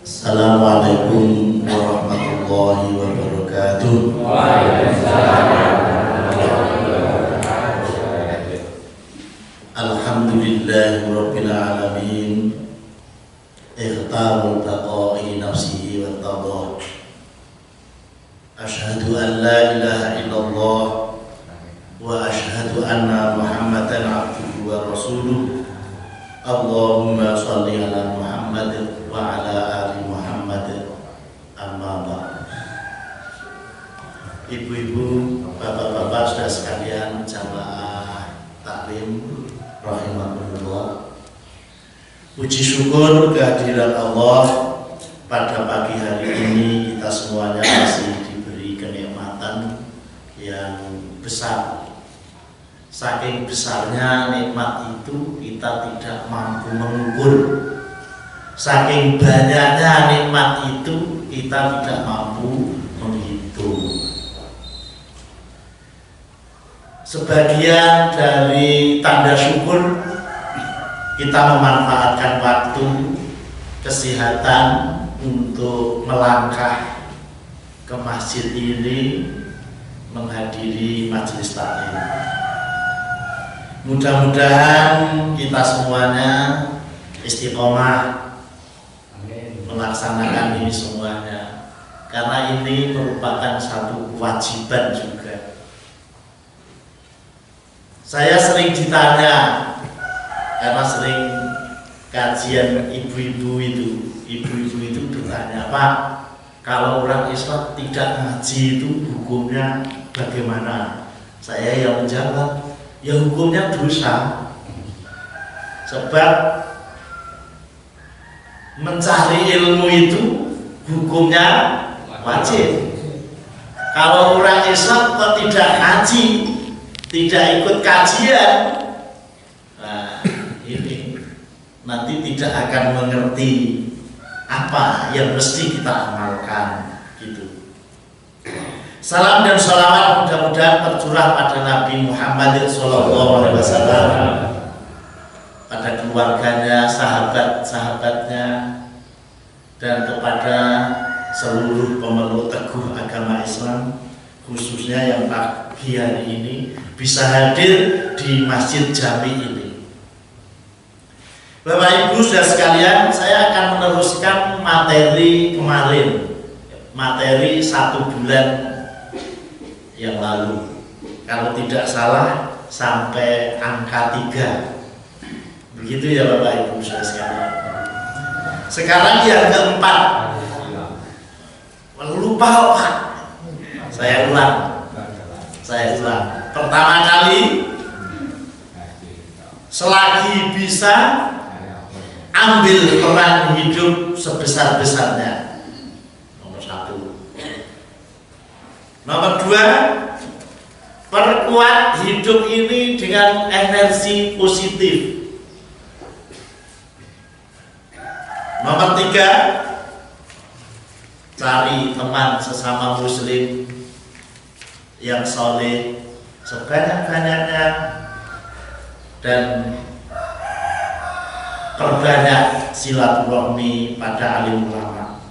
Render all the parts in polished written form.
Assalamualaikum warahmatullahi wabarakatuh. Alhamdulillahi rabbil alamin. Ikhtarul baqa'i nafsihi wa tadah. Asyhadu an la ilaha illallah wa asyhadu anna Muhammadan abduhu wa rasuluh. Allahumma shalli ala Muhammad wa ala ali Muhammad. Amma ba'd. Ibu-ibu, bapak-bapak, saudara sekalian, jamaah taklim rahimakumullah. Puji syukur kehadiran Allah, pada pagi hari ini kita semuanya masih diberi kenikmatan yang besar. Saking besarnya nikmat itu kita tidak mampu mengukur. Saking banyaknya nikmat itu kita tidak mampu menghitung. Sebagian dari tanda syukur kita memanfaatkan waktu, kesehatan untuk melangkah ke masjid ini menghadiri majelis taklim. Mudah-mudahan kita semuanya istiqomah melaksanakan ini semuanya, karena ini merupakan satu kewajiban juga. Saya sering ditanya, karena sering kajian ibu-ibu itu bertanya, Pak, kalau orang Islam tidak ngaji itu hukumnya bagaimana? Saya yang menjawab, ya hukumnya dosa. Sebab mencari ilmu itu hukumnya wajib. Kalau orang Islam kok tidak ngaji, tidak ikut kajian, nah ini nanti tidak akan mengerti apa yang mesti kita amalkan gitu. Salam dan sholawat mudah-mudahan tercurah pada Nabi Muhammad SAW, pada keluarganya, sahabat-sahabatnya, dan kepada seluruh pemeluk teguh agama Islam, khususnya yang pagi hari ini bisa hadir di Masjid Jami ini. Bapak Ibu saudara sekalian, saya akan meneruskan materi kemarin, materi 1 bulan yang lalu, kalau tidak salah sampai angka 3. Begitu ya Bapak Ibu saudara sekalian. Sekarang yang keempat, lupa Pak. Saya ulang. Pertama kali, selagi bisa ambil peran hidup sebesar-besarnya. Nomor 1. Nomor 2, perkuat hidup ini dengan energi positif. Nomor 3, cari teman sesama muslim yang soleh sebanyak-banyaknya dan perbanyak silaturahmi pada alim ulama.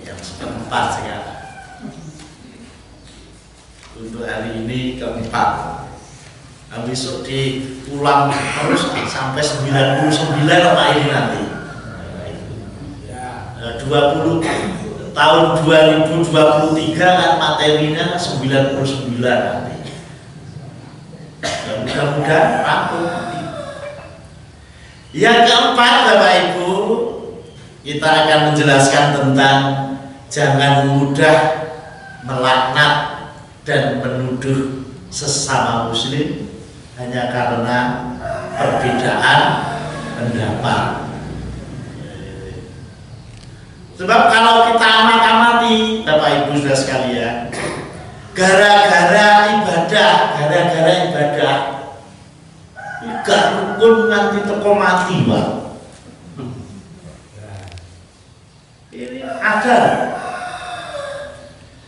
Yang keempat sekarang, untuk hari ini keempat. Nah, besok diulang terus sampai 99 apa ini nanti 20 tahun 2023 kan materinya 99 nanti. Ya, mudah-mudahan rampung. Yang keempat Bapak Ibu, kita akan menjelaskan tentang jangan mudah melaknat dan menuduh sesama muslim hanya karena perbedaan pendapat. Sebab kalau kita amati Bapak Ibu saudara sekalian, gara-gara ibadah gak rukun nanti teko mati Pak. Ini ada.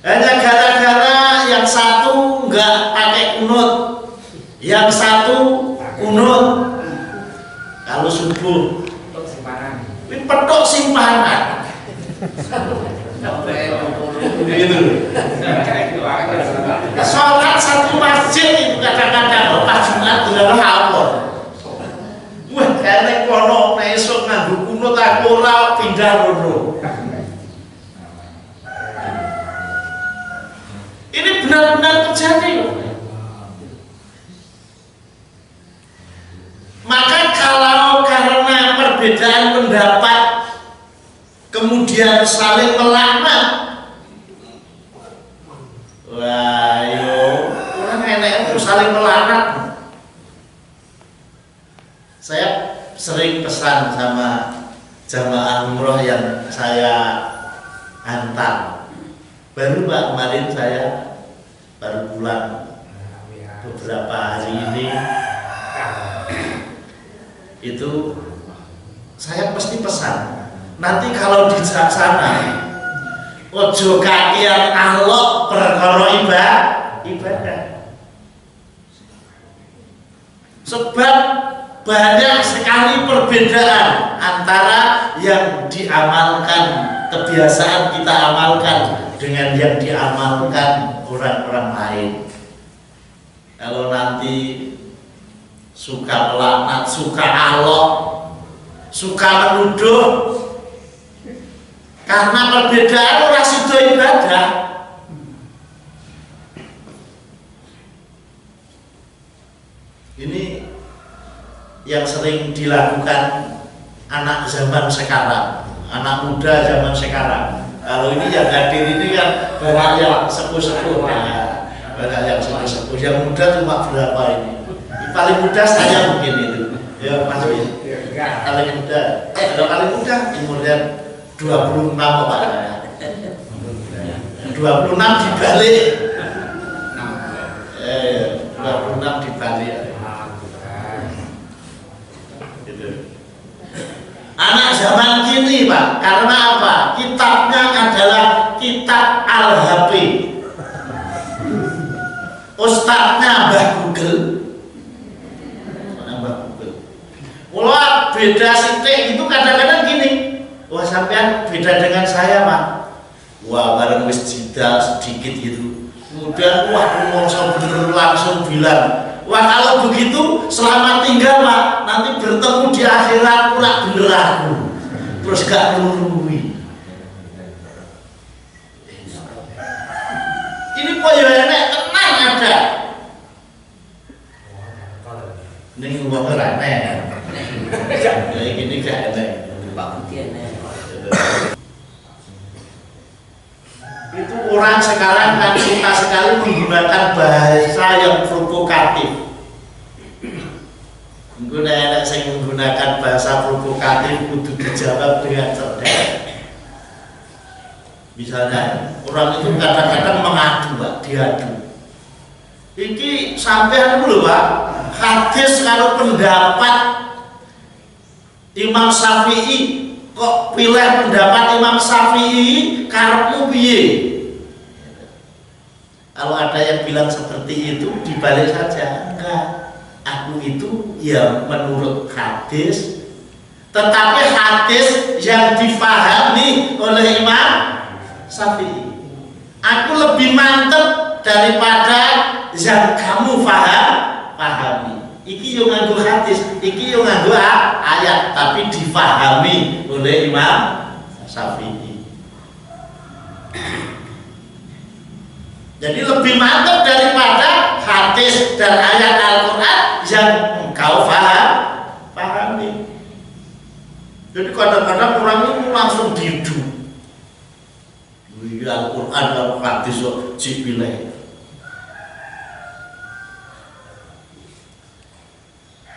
Hanya gara-gara yang satu nggak pakai kunut, yang satu kunut. Kalau subuh Ini petok simpanan. Gitu. Sholat satu masjid itu kadang-kadang pas Jumat dengan hafal. Wah, kayaknya kono esok nganggo kuno tak ora pindah rono. Ini benar-benar terjadi loh. Maka kalau karena perbedaan pendapat kemudian saling melaknat, wah, yo, orang enak itu saling melaknat. Saya sering pesan sama jamaah umroh yang saya antar. Baru Pak kemarin saya baru pulang beberapa hari ini. Itu saya pasti pesan, nanti kalau di sana ojo kakian alok perkara ibadah. Sebab banyak sekali perbedaan antara yang diamalkan, kebiasaan kita amalkan dengan yang diamalkan orang-orang lain. Kalau nanti suka melaknat, suka alok, suka menuduh karena perbedaan orang sido ibadah. Ini yang sering dilakukan anak zaman sekarang, anak muda zaman sekarang. Kalau ini yang hadir ini kan banyak yang sepuh-sepuh, banyak yang sepuh-sepuh. Yang muda cuma berapa ini? Paling muda saya mungkin itu, ya Mas Win. Paling muda, kalau paling muda umurnya 26 Pak. 26 dibalik, 26 dibalik. Anak zaman kini Pak, karena apa? Kitabnya adalah kitab Al-HP. Ustadznya Mbah Google. Wah, beda sitik itu kadang-kadang gini. Wah, sampean beda dengan saya Pak. Wah, bareng wis jeda sedikit gitu. Kemudian wah, ngomong bener langsung bilang, wah kalau begitu selamat tinggal Pak. Nanti bertemu di akhirat pura bener aku. Terus gak nurui. Ini kok ya enek tenang ada. Ini ngomong enek. Ya gini gak enek. Pak Budi enek. Itu orang sekarang kan suka sekali menggunakan bahasa yang provokatif. Menggunakan saya menggunakan bahasa provokatif kudu dijawab dengan cerdas. Misalnya orang itu kadang-kadang mengadu Pak, diadu. Iki sampean dulu Pak, hadis kalau pendapat Imam Syafi'i kok pilih pendapat Imam Syafi'i karepmu piye? Kalau ada yang bilang seperti itu dibalik saja, enggak. Aku itu ya menurut hadis, tetapi hadis yang difahami oleh Imam Syafi'i. Aku lebih mantep daripada yang kamu pahami. Iki yang nganggo hadis, iki yang nganggo ayat, tapi difahami oleh Imam Syafi'i. Jadi lebih mantap daripada hadis dan ayat Al-Quran yang engkau pahami. Jadi kadang-kadang orang itu langsung didu. Al-Quran dan hadis kok dipilih.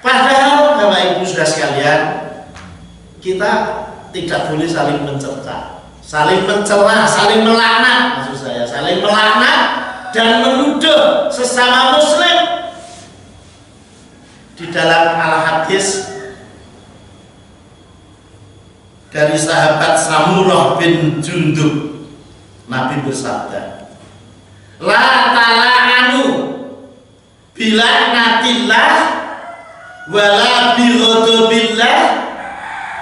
Padahal Bapak Ibu sudah sekalian, kita tidak boleh saling mencerca, saling mencela, saling melaknat, maksud saya saling melaknat dan menuduh sesama muslim. Di dalam al-hadis dari sahabat Samurah bin Jundub, Nabi bersabda, la tala'anu bila natillah wala bi ghadabillah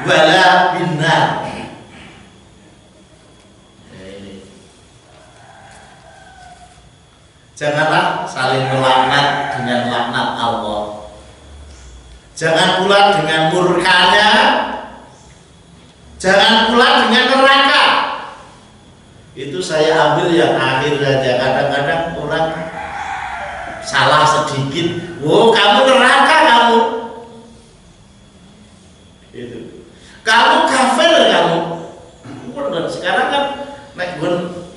wala binar. Janganlah saling melaknat dengan laknat Allah. Jangan pula dengan murkanya. Jangan pula dengan neraka. Itu saya ambil yang akhir saja. Kadang-kadang orang salah sedikit, wow kamu neraka kamu. Itu. Kamu kafir kamu. Sekarang kan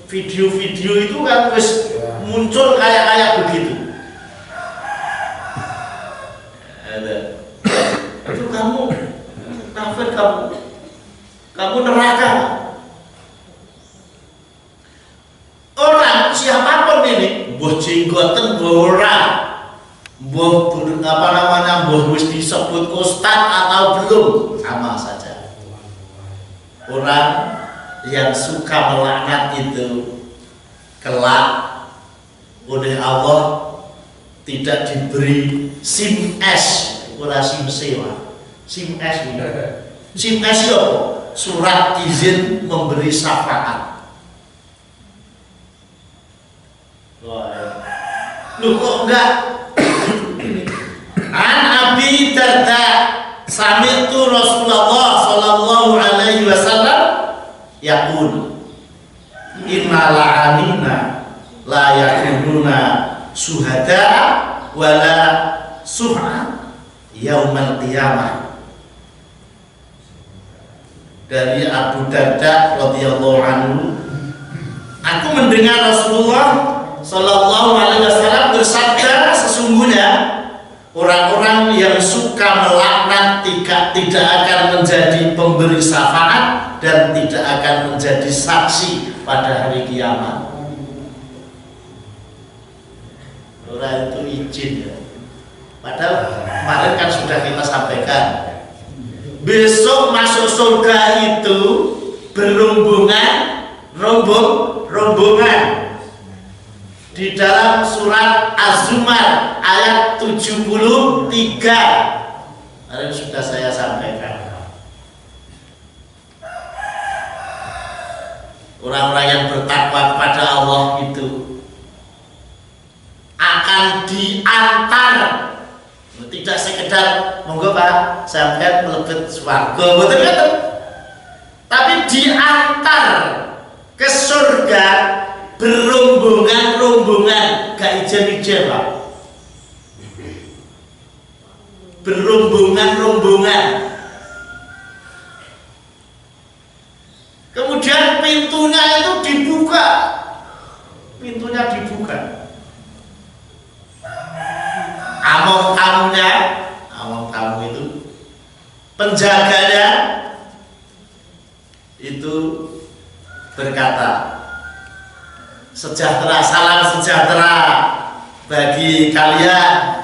video-video itu kan wis muncul kayak begitu. Ada. Itu kamu kafir kamu neraka. Orang siapapun ini, mbuh jenggoten mbuh ora, mbuh wis disebut ustaz atau belum, sama saja. Orang yang suka melaknat itu kelak oleh Allah tidak diberi SIM S, ora SIM C, SIM S ini. SIM S itu surat izin memberi syafaat. Loh kok enggak? An Abi Darda sami'tu Rasulullah sallallahu alaihi wasallam yaqul inna la'anina la yakununa suhada wala suh'a yaumal qiyamah. Dari Abu Darda radhiyallahu anhu, aku mendengar Rasulullah sallallahu alaihi wasallam bersabda, sesungguhnya orang-orang yang suka melaknat tidak akan menjadi pemberi syafaat dan tidak akan menjadi saksi pada hari kiamat. Orang itu izin ya. Padahal kemarin kan sudah kita sampaikan, besok masuk surga itu berrombongan, rombongan. Di dalam surat Az-Zumar ayat 73 kemarin sudah saya sampaikan. Orang-orang yang bertakwa kepada Allah itu akan diantar, tidak sekedar monggo Pak sampean mlebet swarga, betul, tapi diantar ke surga berombongan-rombongan, gak ijen-ijen Pak, berombongan-rombongan. Kemudian pintunya itu dibuka, among tamu itu penjaganya itu berkata, sejahtera, salam sejahtera bagi kalian,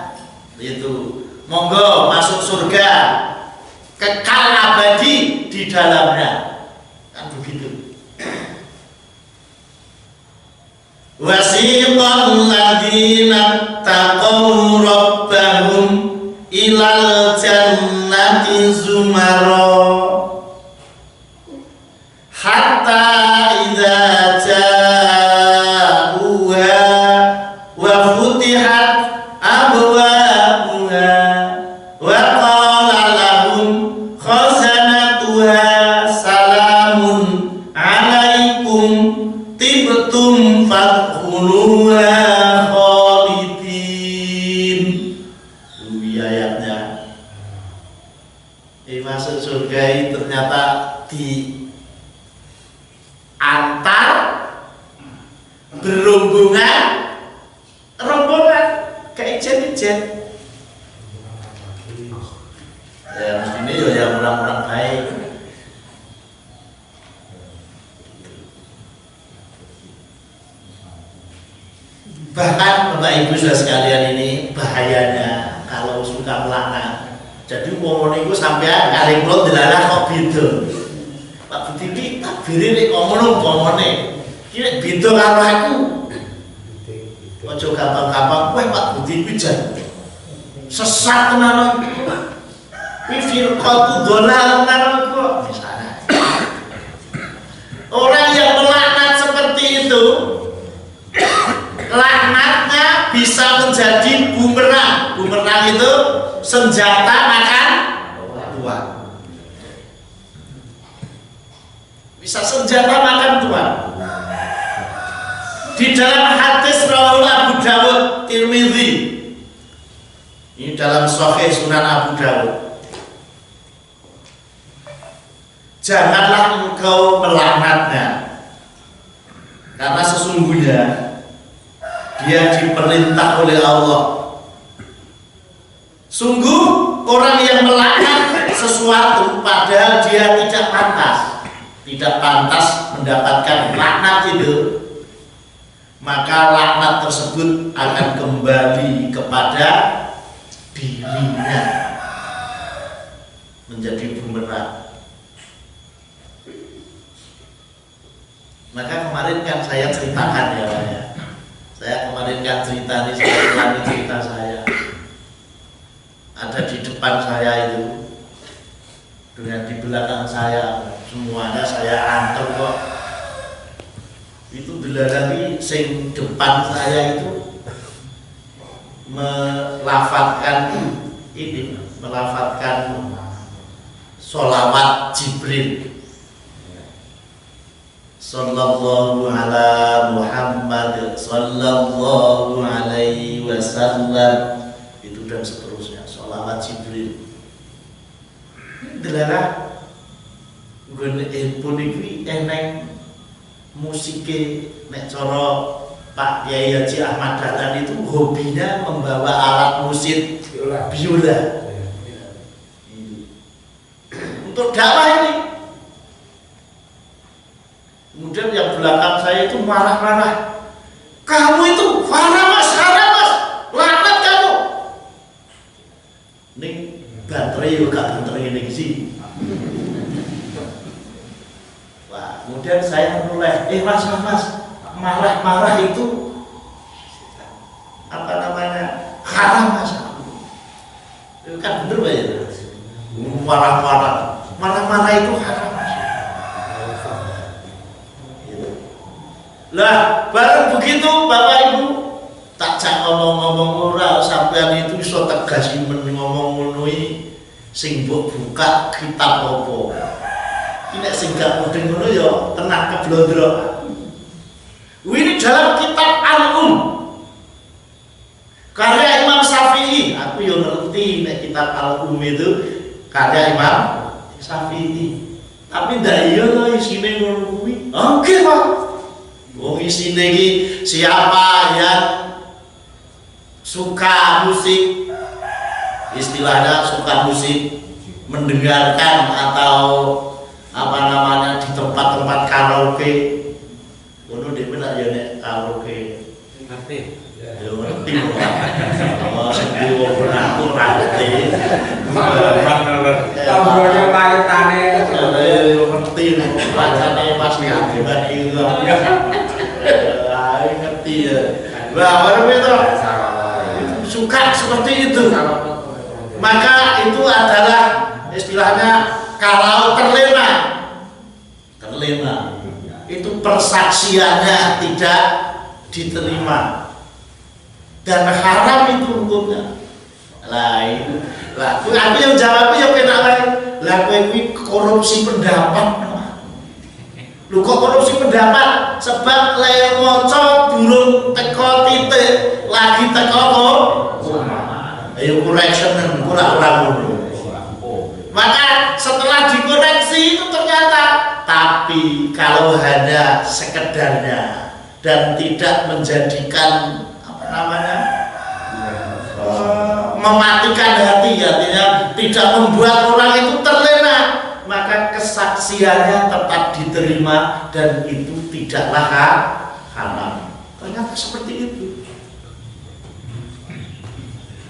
itu monggo masuk surga, kekal abadi di dalamnya, kan begitu. Wasiqal ladzina taqaw rabbahum ilal jannati zumara hatta idza ja'uha wa futihat abwabuha wa qala lahum khazanatuha salamun alaikum tibtum fadkhuluha khalidin. Ayatnya masuk surga ternyata diantar berombongan kayak ijen-ijen. Ya mestinya ya orang-orang baik. Bahkan Bapak Ibu sudah sekalian, ini bahayanya kalau suka melaknat. Jadi ngomong itu sampean kali kula dilalah kok beda. Pak Budi iki takbire nek ngomong pomone. Iki nek beda karo aku. Ojo gampang-gampang kowe Pak Budi kuwi jan sesat tenan. Kuwi firqatu dhalal karo senjata makan tuan. Bisa senjata makan tuan. Di dalam hadis riwayat Abu Dawud, Tirmidzi, ini dalam Sahih Sunan Abu Dawud, janganlah engkau melaknatnya, karena sesungguhnya dia diperintah oleh Allah. Sungguh orang yang melaknat sesuatu padahal dia tidak pantas mendapatkan laknat itu, maka laknat tersebut akan kembali kepada dirinya menjadi bumerang. Maka kemarin kan saya ceritakan ya Pak ya. Saya kemarin kan cerita saya. Ada di depan saya itu, dengan di belakang saya, semuanya saya antar kok. Itu dilarang sing depan saya itu melafatkan sholawat Jibril, sallallahu ala Muhammad sallallahu alaihi wasallam, itu dan seterusnya, sholawat Jibril. Dilarang gue handphone ini eneng musiknya, nek cara Pak Yai Haji Ahmad Dahlan itu hobinya membawa alat musik biola. Untuk dakwah ini. Kemudian yang belakang saya itu marah-marah. Kamu itu haram mas, laknat kamu. Ini baterai juga baterai ini sih. Kemudian saya mulai, mas, marah-marah itu apa namanya, haram mas. Itu kan bener ya, marah-marah itu haram mas. Lah baru begitu Bapak Ibu tak jak ngomong-ngomong ora sampean itu iso tegas ngomong ngono iki sing mbok buka kitab apa. Nek sing gak mudeng ngono ya tenang keblondro. Ini dalam kitab Al-Um karya Imam Syafi'i. Aku yo ngerti nek kitab Al-Um itu karya Imam Syafi'i. Tapi ndak iya to isine ngono kuwi. Oke, Pak. Wong isine iki siapa yang suka musik, istilahnya suka musik, mendengarkan atau apa namanya di tempat-tempat karaoke, ngono dhewe nak ya nek karaoke ngerti ya ngerti kok oh sing wong aku ora ngerti tambonya kaitannya ngerti nek pancane pas diademan itu ngerti ya wah baru itu suka seperti itu, maka itu adalah istilahnya kalau terlena itu persaksiannya tidak diterima dan haram itu hukumnya. Aku yang jawabnya yang kena lah kowe korupsi pendapat. Lu kok korupsi pendapat? Sebab le maca durung teko titik lagi teko kok. Ayo correction kurang ngono. Maka setelah dikoreksi itu ternyata, tapi kalau hanya sekedarnya dan tidak menjadikan apa namanya mematikan hati, artinya tidak membuat orang itu terlena, maka kesaksiannya tetap diterima dan itu tidaklah haram. Ternyata seperti itu.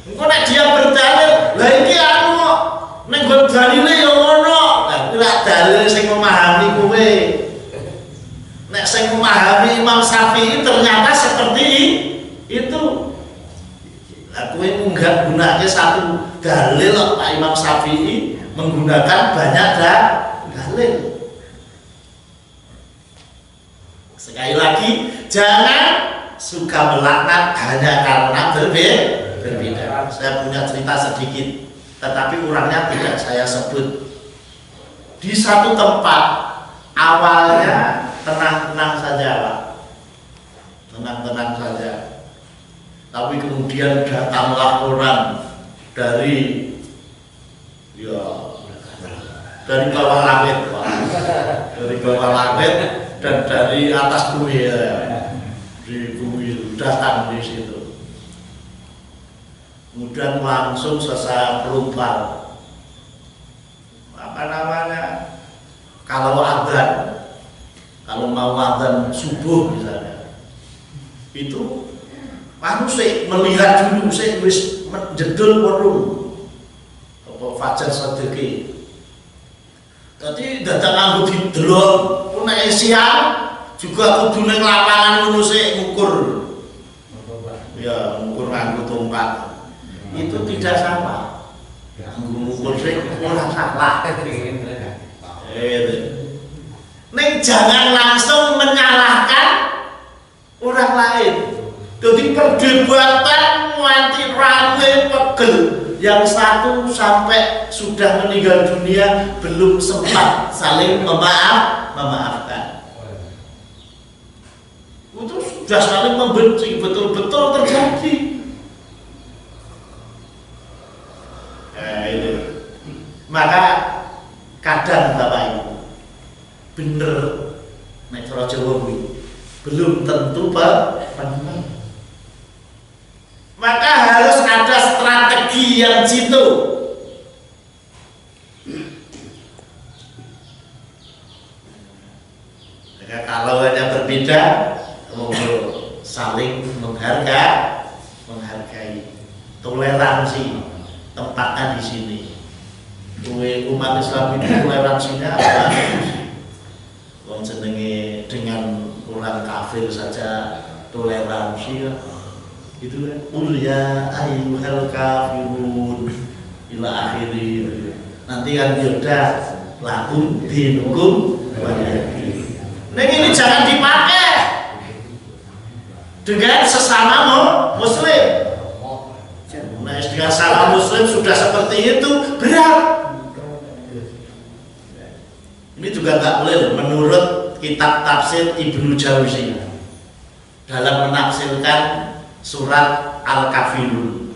Engko nek dia berdalil, lah iki aku kok nek nggon dalile ya ngono. Lah kuwi dalil sing memahami kowe. Nek sing memahami Imam Syafi'i ternyata seperti itu. Lah kowe munggah gunake satu dalil Pak Imam Syafi'i menggunakan banyak dalil. Sekali lagi, jangan suka melaknat hanya karena berbeda. Saya punya cerita sedikit. tetapi orangnya tidak saya sebut. Di satu tempat awalnya tenang-tenang saja Pak, tenang-tenang saja, tapi kemudian datanglah orang dari dari bawah langit Pak, dari bawah langit dan dari atas bumi ya. Di bumi datang di situ, kemudian langsung saya pelumpar apa namanya, kalau mau adzan subuh misalnya itu sih melihat dulu sih wis jedul warung apa fajar sedeki. Tadi datang anggo didelok nek siang juga kudu ning lapangan ngono sik ngukur. Ya, ngukur nganggo tongkat. Itu tidak sama. Ngukur sik ora salah. Nek jangan langsung menyalahkan orang lain. Jadi perdebatan nganti rame pegel. Yang satu sampai sudah meninggal dunia belum sempat saling memaafkan. Itu sudah saling membenci, betul-betul terjadi. Itu. Maka kadang Bapak Ibu bener nek cara Jawa kuwi belum tentu benar. Maka harus ada strategi yang jitu. Maka kalau hanya berbeda, saling menghargai, toleransi, tempatnya di sini. Umat Islam ini toleransinya apa? Wong jenenge dengan orang kafir saja toleransi kan? Gitu kan? Ya ayyuhal kafirun ila akhiri. Nanti kan yaudah lakum dinukum waliyadin. Nah ini jangan dipakai dengan sesama muslim. Nah dengan sesama muslim sudah seperti itu berat. Ini juga nggak boleh menurut kitab tafsir Ibnu Jauzi dalam menafsirkan surat Al-Kafirun.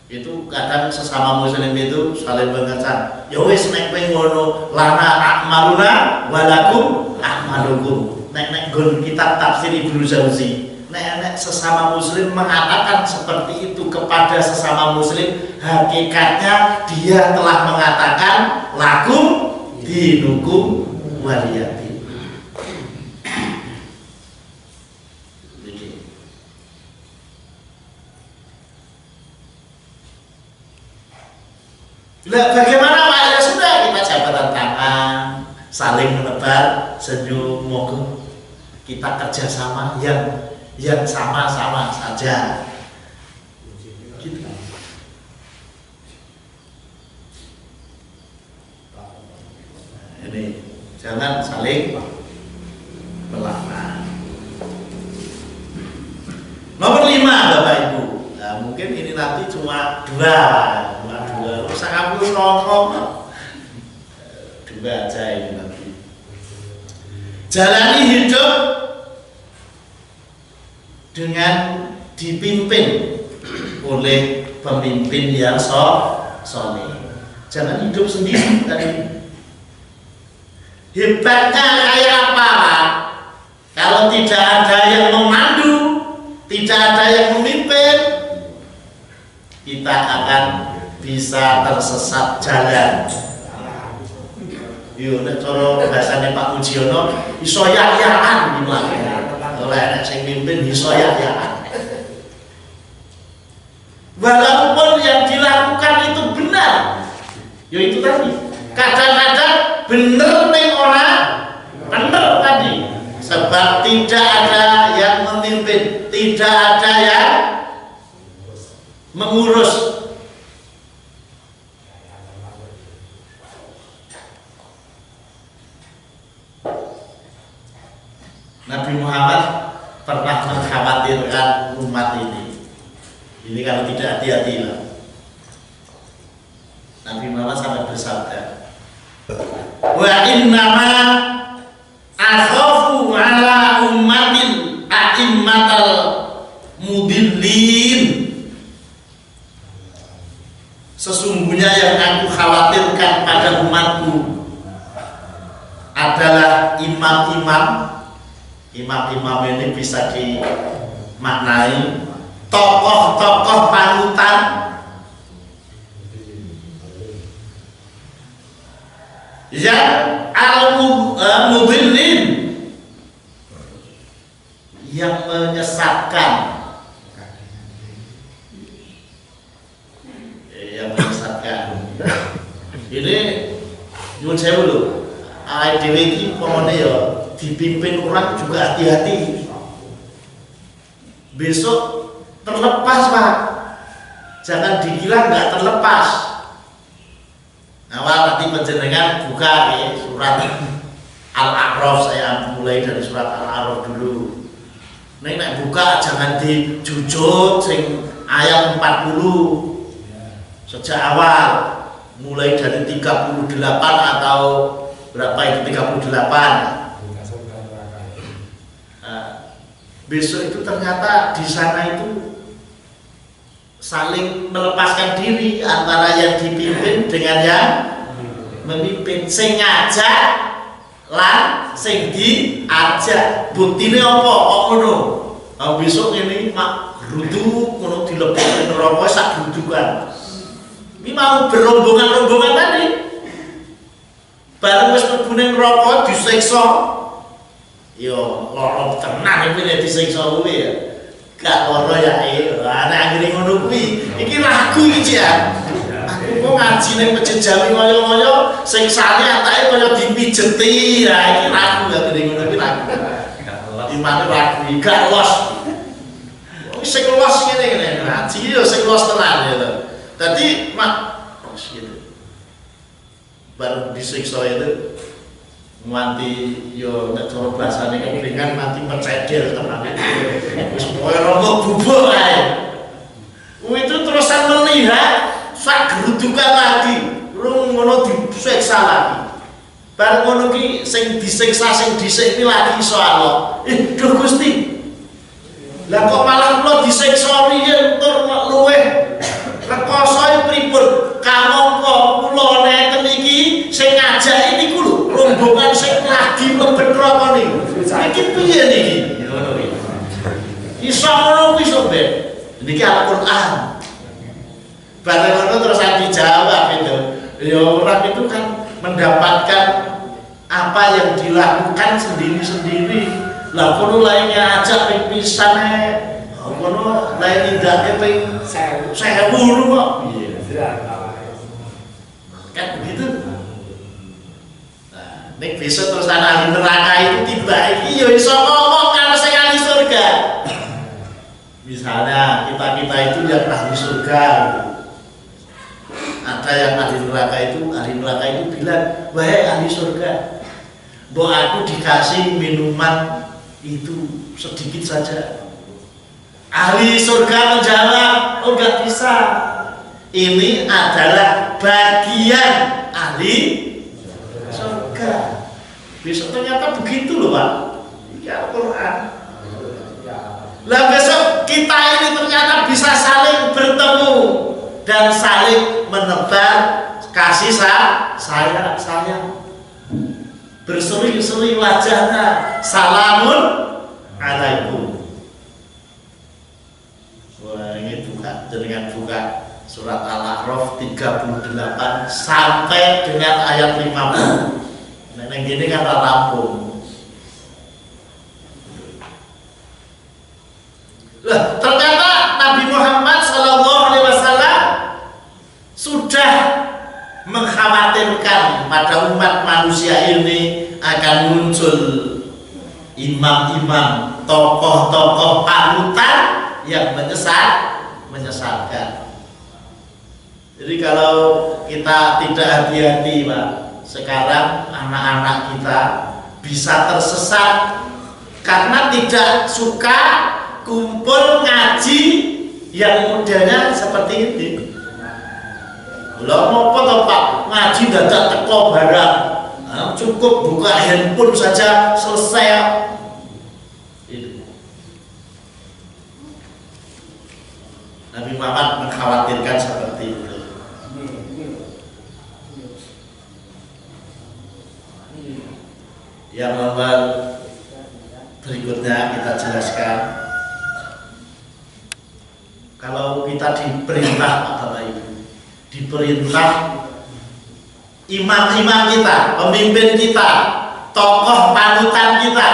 Itu kadang sesama muslim itu saling mengatakan, ya wis nek kowe ngono lana a'maluna walakum a'malukum. Nek gon kitab tafsir Ibnu Jauzi, nek sesama muslim mengatakan seperti itu kepada sesama muslim, hakikatnya dia telah mengatakan lakum dinukum waliyadin. Nah, bagaimana Pak? Ya sudah, kita jabatan tangan, saling menebar senyum, moga kita kerjasama yang sama-sama saja. Gitu. Ini jangan saling berlaknat. Nomor 5 Bapak Ibu. Nah, mungkin ini nanti cuma dua. Usah kamu nongkrong dua aja ini nanti. Jalani hidup dengan dipimpin oleh pemimpin yang soleh. Jangan hidup sendiri tadi. Hebatnya kayak apa Pak? Kalau tidak ada yang memandu, tidak ada yang memimpin, kita akan bisa tersesat jalan. Yo nek cara bahasane Pak Mujiono iso yak-yakan gimana. Oleh nek sing mimpin iso yak-yakan. Walaupun yang dilakukan itu benar. Ya itu tadi. Kadang-kadang bener ning orang bener tadi. Sebab tidak ada yang memimpin, tidak ada yang mengurus. Nabi Muhammad pernah mengkhawatirkan umat ini. Ini kalau tidak hati-hati lah. Muhammad sampai bersabda, wa innama akhafu ala ummatin a'immatal mudillin. Sesungguhnya yang aku khawatirkan pada umatku adalah imam-imam. Imam-imam ini bisa dimaknai tokoh-tokoh panutan yang al-mudillin, yang menyesatkan. Ini nyuwun sewu lho, awake dhewe iki pomone ya dipimpin orang juga hati-hati. Besok terlepas Pak, jangan dikira nggak terlepas. Awal nanti penjenengan buka ya, surat Al-A'raf, saya mulai dari surat Al-A'raf dulu. Nek buka jangan dijujut sing ayat 40 sejak awal, mulai dari 38 atau berapa itu 38. Nah, besok itu ternyata di sana itu saling melepaskan diri antara yang dipimpin dengan yang memimpin. Sing ngajak lan sing diajak. Buktine apa? Kok ngono? Nah, besok ini mak geruduk ngono dilebokne neraka sak grudukan. Ini mau berombongan-rombongan tadi. Bareng wis mlebu ning neraka disiksa. Yo lara tenan iki nek disiksa kuwi ya. Gak lara ya ana anggere ngono kuwi. Iki lagu iki ya. Aku kok ngaji ning Masjid Jami kaya-kaya sing sane atake kaya dipijeti. Ya iki lagu anggere ngono iki lagu. Di mana lagu iki gak los. Wis sing los ngene ngaji yo sing los tenan ya. Tadi mak gitu. Baru disiksa itu nganti yo nek cara bahasane kepringan nanti mencedel tenan itu. Wis koyo rombok bubuk ae. Itu terusan melihat sak gerudukan lagi, rung ngono disiksa lagi. Bar ngono ki sing disiksa sing dhisik iki lagi iso Allah. Duh Gusti. Lah kok malah kula disiksa riyen tur luweh rekoso pripun kamangka kula neken iki sing ngajak niku lho rombongan sing lagi mlebet neraka niku. Iki piye niki? Ngono iki. Iso ngono kuwi sobe. Niki Al-Qur'an. Bareng ngono terus dijawab gitu. Ya orang itu kan mendapatkan apa yang dilakukan sendiri-sendiri. Lah kono lainnya ajak ping pisane. Kono lain indahnya ping 1000 kok. Iya. Kan begitu. Nah, nek besok terus ahli neraka itu tiba iki ya iso ngomong karo sing ahli surga. Misalnya kita itu yang ahli surga. Ada yang ahli neraka itu bilang, "Wahai ahli surga, mbok aku dikasih minuman itu sedikit saja." Ahli surga menjawab, "Oh enggak bisa. Ini adalah bagian ahli surga." Besok ternyata begitu loh Pak. Ini Al-Quran. Lah besok kita ini ternyata bisa saling bertemu dan saling menebar kasih sayang. Berseri-seri wajahnya, salamun alaikum. Wah, ini dengan buka surat Al-A'raf 38 sampai dengan ayat 50. Nah, yang gini kan rampung. Lah, ternyata Nabi Muhammad SAW sudah mengkhawatirkan pada umat manusia ini akan muncul imam-imam, tokoh-tokoh panutan yang menyesatkan. Jadi kalau kita tidak hati-hati Pak, sekarang anak-anak kita bisa tersesat karena tidak suka kumpul ngaji yang modelnya seperti ini. Lha ngopo to Pak? Ngaji dadak teko barang. Nah, cukup buka handphone saja selesai. Itu. Nabi Muhammad mengkhawatirkan seperti itu. Yang nomor berikutnya kita jelaskan. Kalau kita diperintah Bapak Ibu, diperintah imam-imam kita, pemimpin kita, tokoh panutan kita,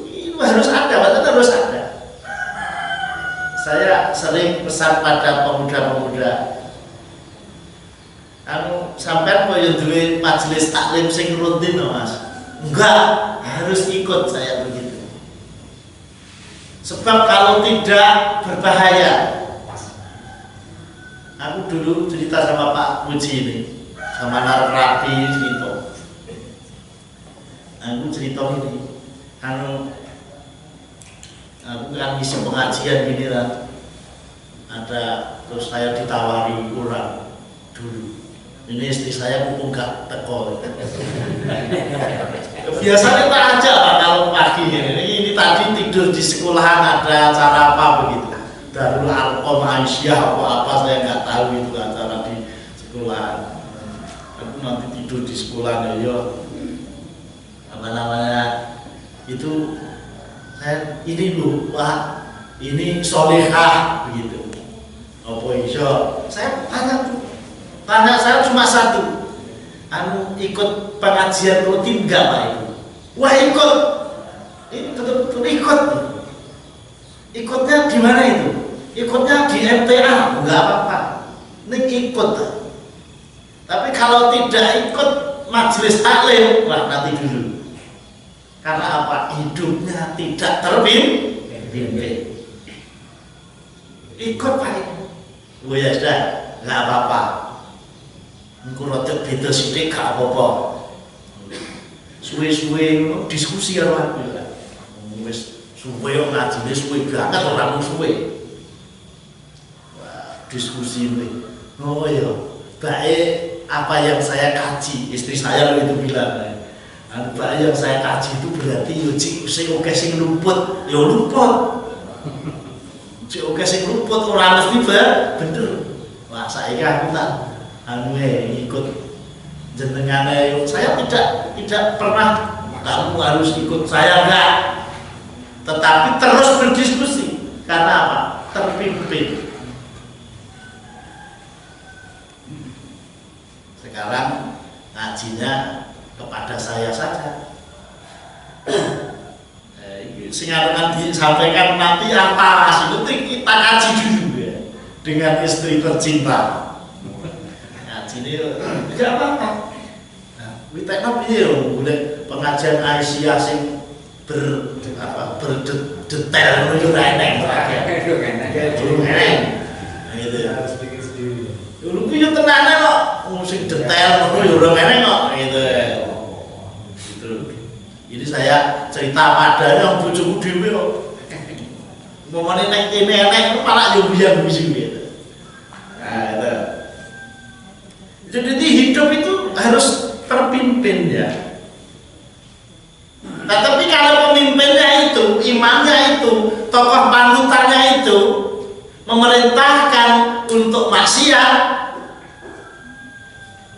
itu harus ada, betul harus ada. Saya sering pesan pada pemuda-pemuda, sampai mau duwe majelis taklim sing rutin Mas. Enggak, harus ikut saya begitu. Sebab kalau tidak berbahaya. Aku dulu cerita sama Pak Puji ini, sama Narrapi cerita. Aku cerita ini, aku kan ngisi pengajian gini lah. Ada, terus saya ditawari kurang dulu. Ini istri saya mumpung gak teko. Biasanya tak aja Pak kalau pagi ini tadi tidur di sekolahan ada acara apa begitu. Darul Arqam Aisyah apa saya nggak tahu itu acara di sekolahan. Aku nanti tidur di sekolah ya. Apa namanya? Itu saya ini loh Pak, ini solehah begitu. Apa insya? Saya tanya saya cuma satu, ikut pengajian rutin nggak Pak itu? Wah ikut, ini betul-betul ikut. Ikutnya di mana itu? Ikutnya di MTA, nggak apa-apa. Ini ikut. Tapi kalau tidak ikut majelis taklim, wah nanti dulu. Karena apa? Hidupnya tidak terbimbing. Ikut Pak. Oh ya sudah, nggak apa-apa. Engko rada beda sithik gak apa-apa. Suwe-suwe diskusi karo aku ya. Wis suwe ngajine suwe banget ora mung suwe. Wah, diskusi ini. Oh ya, baik apa yang saya kaji, istri saya itu bilang. Apa yang saya kaji itu berarti yo sing oke sing luput, yo luput. Sing oke sing luput ora mesti bener. Wah, saiki aku tak ikut jenengan. Saya tidak pernah kamu harus ikut saya enggak, tetapi terus berdiskusi. Karena apa? Terpimpin. Sekarang ngajinya kepada saya saja. Sing akan disampaikan nanti apa itu kita kaji dulu ya dengan istri tercinta. Ini tidak apa-apa. Nah, witekno piye yo golek pengajian Aisyah sing berdetail ngono yo ora enak. Gitu ya. Harus bikin sendiri. Yo lu yo tenane kok sing detail ngono yo ora enak kok gitu. Gitu. Jadi saya cerita padanya bojoku dhewe kok. Momone nek kene enek malah yo biang-biang gitu. Nah, itu. Jadi hidup itu harus terpimpin ya. Nah tapi kalau pemimpinnya itu, imamnya itu, tokoh panutannya itu memerintahkan untuk maksiat,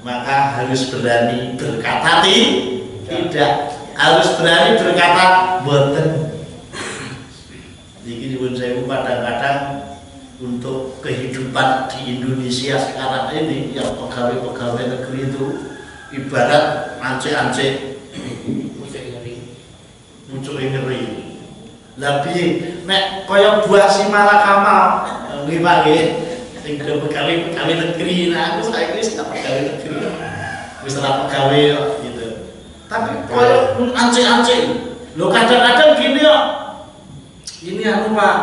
maka harus berani berkata tidak, harus berani berkata boten. Jadi pun saya kadang-kadang untuk kehidupan di Indonesia sekarang ini yang pegawai-pegawai negeri itu ibarat ance-ance muncul ngeri. Lebih nek kaya buah si malakama nggih Pak nggih sing pegawai negeri. Nah aku saiki wis pegawai negeri. Wis ora pegawai gitu. Tapi kaya ance-ance. Lho kadang-kadang gini kok. Ini Pak,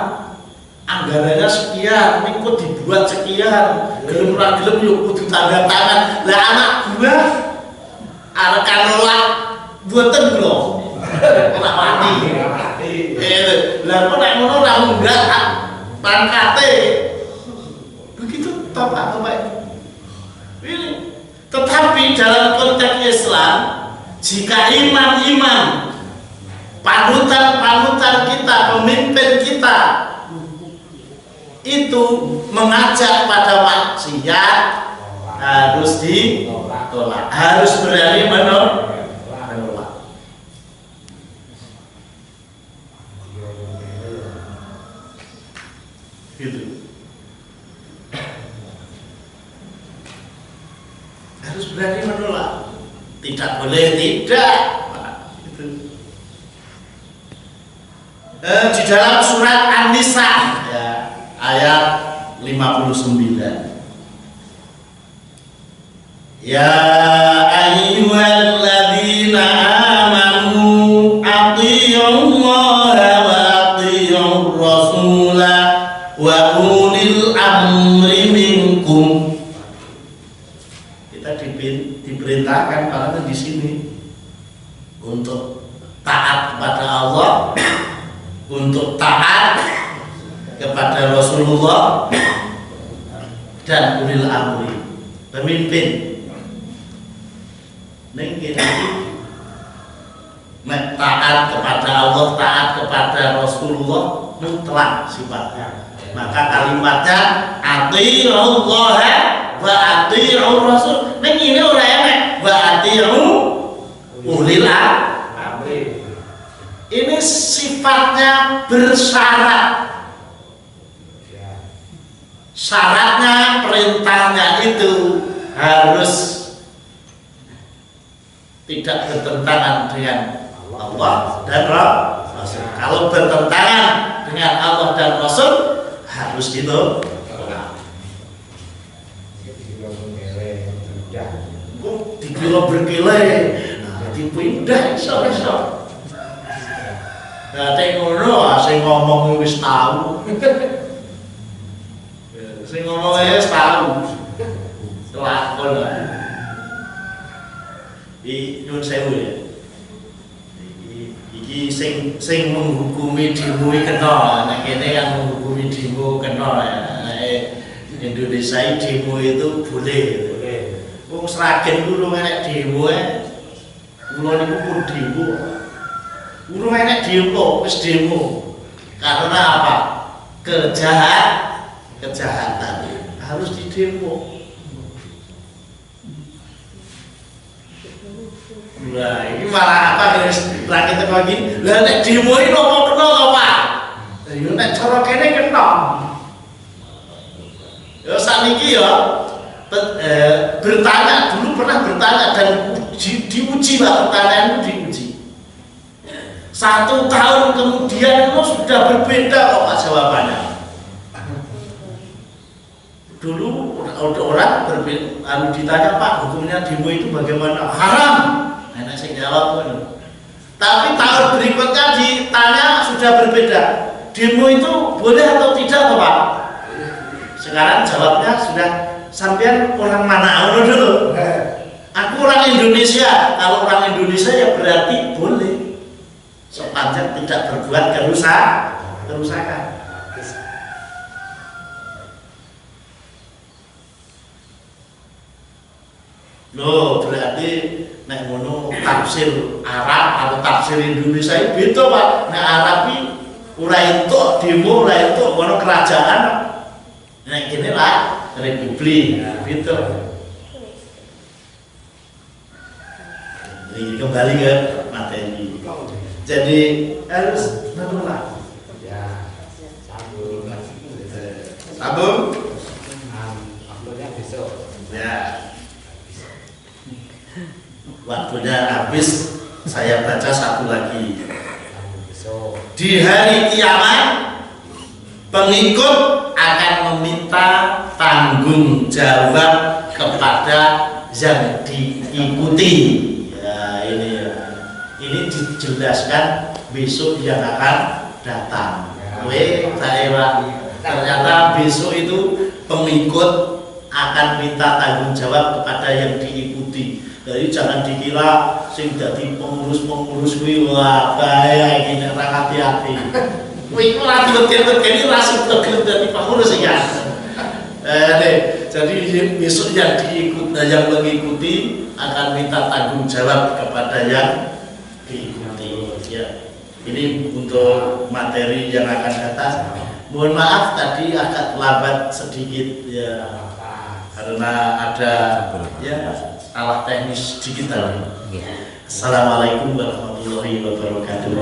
anggarannya sekian, ini kok dibuat sekian, gelem ora gelem yo kudu tanda tangan. Lah anak buah arekan nolak mboten kula. Ora wani. Lah kok nek ngono ora munggah pangkate. Begitu atau baik. Ini. Tetapi dalam konteks Islam, jika imam-imam, panutan-panutan kita, pemimpin kita itu mengajak pada maksiat, harus ditolak, harus berani menolak. Gitu. Harus berani menolak. Tidak boleh tidak. Gitu. Di dalam surat An-Nisa ya, ayat 59. Ya ayyuhalladzina amanu athi'ullaha wa athi'ur rasula wa ulil amri minkum. Kita diperintahkan karena di sini untuk taat kepada Allah, untuk taat kepada Rasulullah dan ulil amri, pemimpin. Nengkin taat kepada Allah, taat kepada Rasulullah mutlak sifatnya. Maka kalimatnya ati'ullah wa ati'ur rasul. Ning ini ora enek wa ati'u ulil amri. Ini sifatnya bersyarat. Syaratnya, perintahnya itu harus tidak bertentangan dengan Allah dan Rasul. Kalau bertentangan dengan Allah dan Rasul harus ditolak. Dikira berkile, dipindah iso-iso. Nah, tek ngono sing ngomong wis tahu. Sing ngomong wis tahu. Lakon lah. Nyun sewu ya. Iki sing menghukumi demo kena, nek kene yang menghukumi demo kena ya. Indonesia demo itu boleh. Wong Sragen ku lu enek demo kula niku pun demo. Urung enek demo, wis demo. Karena apa? Kejahatan harus didemo. Nah, ini malah apa rakyat pagi? Lah nek demo iki nopo kena to, Pak? Ya nek cara kene kena. Ya sakniki ya bertanya, dulu pernah bertanya dan diuji Pak, pertanyaan itu diuji. 1 tahun kemudian itu sudah berbeda kok Pak jawabannya. Dulu orang berbeda, ditanya Pak hukumnya demo itu bagaimana? Haram. Enak saya jawab kan. Tapi tahun berikutnya ditanya sudah berbeda. Demo itu boleh atau tidak Pak? Sekarang jawabnya sudah sampean orang mana dulu? Aku orang Indonesia. Kalau orang Indonesia ya berarti boleh. Sepanjang tidak berbuat kerusakan. Loh, berarti nek ngono tafsir Arab atau tafsir Indonesia itu beda Pak. Nek Arab iki ora entuk demo, ora entuk ngono kerajaan. Nek kene lah republik, beda. Ini kembali ke materi. Jadi harus menolak. Ya, sambung. Waktunya besok. Ya. Waktunya habis. Saya baca satu lagi. Di hari kiamat, pengikut akan meminta tanggung jawab kepada yang diikuti. Ya, ini dijelaskan besok yang akan datang. Ternyata besok itu pengikut akan minta tanggung jawab kepada yang diikuti. Jadi jangan dikira sing dadi pengurus kuwi wah bahaya iki nek ora hati-hati. Kuwi ora diweden-wedeni ra sida gelem dadi pengurus ya. Jadi besok yang mengikuti akan minta tanggung jawab kepada yang diikuti. Ya. Ini untuk materi yang akan datang. Mohon maaf tadi agak lambat sedikit ya, karena ada ya salah teknis digital. Assalamualaikum warahmatullahi wabarakatuh.